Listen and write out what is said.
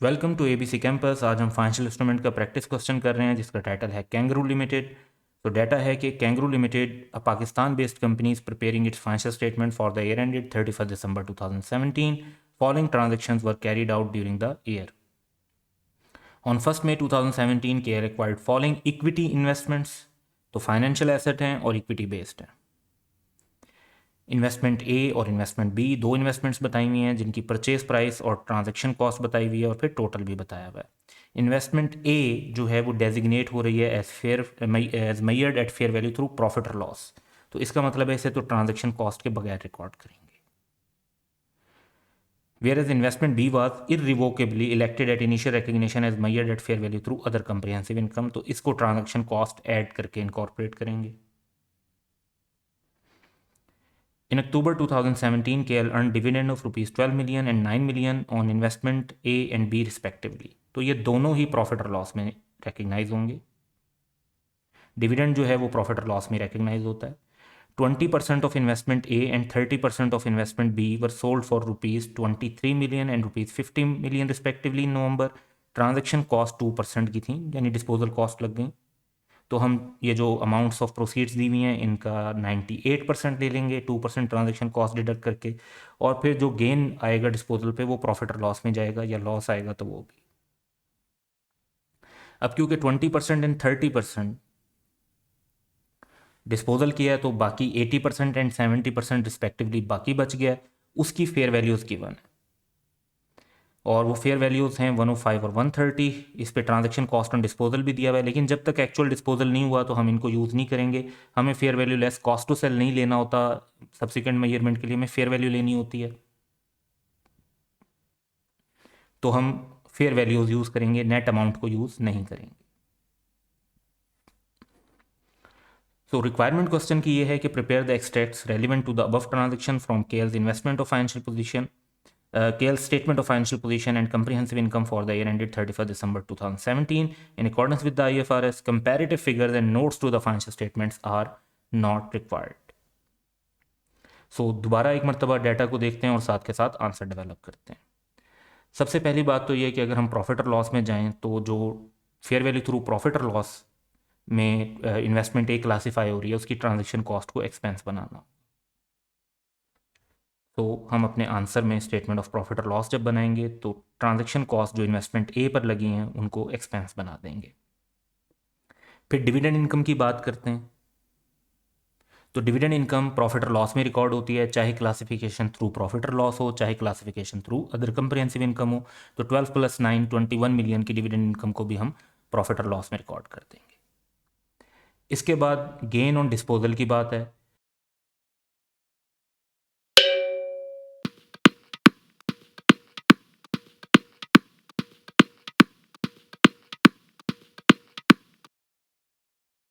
Welcome to ABC campus. आज हम financial instrument का प्रैक्टिस क्वेश्चन कर रहे हैं जिसका टाइटल है कैंगरू लिमिटेड। तो डाटा है कि kangaroo limited a Pakistan based company is preparing its financial statement for the year ended 31 December 2017। Following transactions were carried out during the year. On 1 May 2017 care acquired following equity investments. तो financial asset हैं और equity based हैं। Investment A और investment B दो investments बताई हुई हैं जिनकी परचेज प्राइस और ट्रांजैक्शन कॉस्ट बताई हुई है और फिर टोटल भी बताया हुआ है। इन्वेस्टमेंट ए जो है वो डेजिग्नेट हो रही है as measured at fair value through profit और लॉस। तो इसका मतलब है इसे तो ट्रांजैक्शन कॉस्ट के बगैर रिकॉर्ड करेंगे। Whereas investment B was irrevocably elected at initial recognition as measured at fair value through other comprehensive income. तो इसको ट्रांजैक्शन कॉस्ट ऐड करके इनकॉर्पोरेट करेंगे। In October 2017, KL earned dividend of rupees 12 million and 9 million on investment A and B respectively. तो ये दोनों ही profit और loss में recognise होंगे। डिविडेंड जो है वो प्रॉफिट और लॉस में रिकग्नाइज होता है। 20% of investment A and 30% of investment B were sold for ₹23 million and ₹50 million respectively in November. Transaction cost 2% की थी यानी डिस्पोजल कॉस्ट लग गई। तो हम ये जो अमाउंट्स ऑफ प्रोसीड्स दी हुई हैं इनका 98% ले लेंगे 2% ट्रांजेक्शन कॉस्ट डिडक्ट करके। और फिर जो गेन आएगा डिस्पोजल पे वो प्रॉफिट और लॉस में जाएगा या लॉस आएगा तो वो भी। अब क्योंकि 20% एंड 30% डिस्पोजल किया है तो बाकी 80% एंड 70% रिस्पेक्टिवली बाकी बच गया है। उसकी फेयर वैल्यूज़ गिवन है और वो फेयर वैल्यूज़ हैं 105 और 130। इस पे ट्रांजैक्शन कॉस्ट ऑन डिस्पोजल भी दिया हुआ है लेकिन जब तक एक्चुअल डिस्पोजल नहीं हुआ तो हम इनको यूज़ नहीं करेंगे। हमें fair value less cost to sell नहीं लेना होता। सब्सिक्वेंट मेजरमेंट के लिए हमें फेयर वैल्यू लेनी होती है तो हम फेयर वैल्यूज़ यूज़ करेंगे, नेट अमाउंट को यूज़ नहीं करेंगे। तो रिक्वायरमेंट क्वेश्चन की ये है कि prepare the extracts relevant to the above transaction from KL's investment of financial position KL's statement of financial position and comprehensive income for the year ended 31st December 2017. In accordance with the IFRS, comparative figures and notes to the financial statements are not required. So, दोबारा एक मरतबा data को देखते हैं और साथ के साथ आंसर डेवलप करते हैं। सबसे पहली बात तो ये कि अगर हम प्रॉफिट और लॉस में जाएं तो जो फेयर वैल्यू थ्रू प्रॉफिट और लॉस में इन्वेस्टमेंट ए क्लासीफाई हो रही है उसकी ट्रांजेक्शन कॉस्ट को एक्सपेंस बनाना। तो हम अपने आंसर में स्टेटमेंट ऑफ प्रॉफिट और लॉस जब बनाएंगे तो ट्रांजैक्शन कॉस्ट जो इन्वेस्टमेंट ए पर लगी हैं उनको एक्सपेंस बना देंगे। फिर डिविडेंड इनकम की बात करते हैं। तो डिविडेंड इनकम प्रॉफिट और लॉस में रिकॉर्ड होती है चाहे क्लासिफिकेशन थ्रू प्रॉफिट और लॉस हो चाहे classification through other comprehensive income हो। तो 12 + 9 21 मिलियन की डिविडेंड इनकम को भी हम प्रॉफिट और लॉस में रिकॉर्ड कर देंगे। इसके बाद गेन ऑन डिस्पोजल की बात है।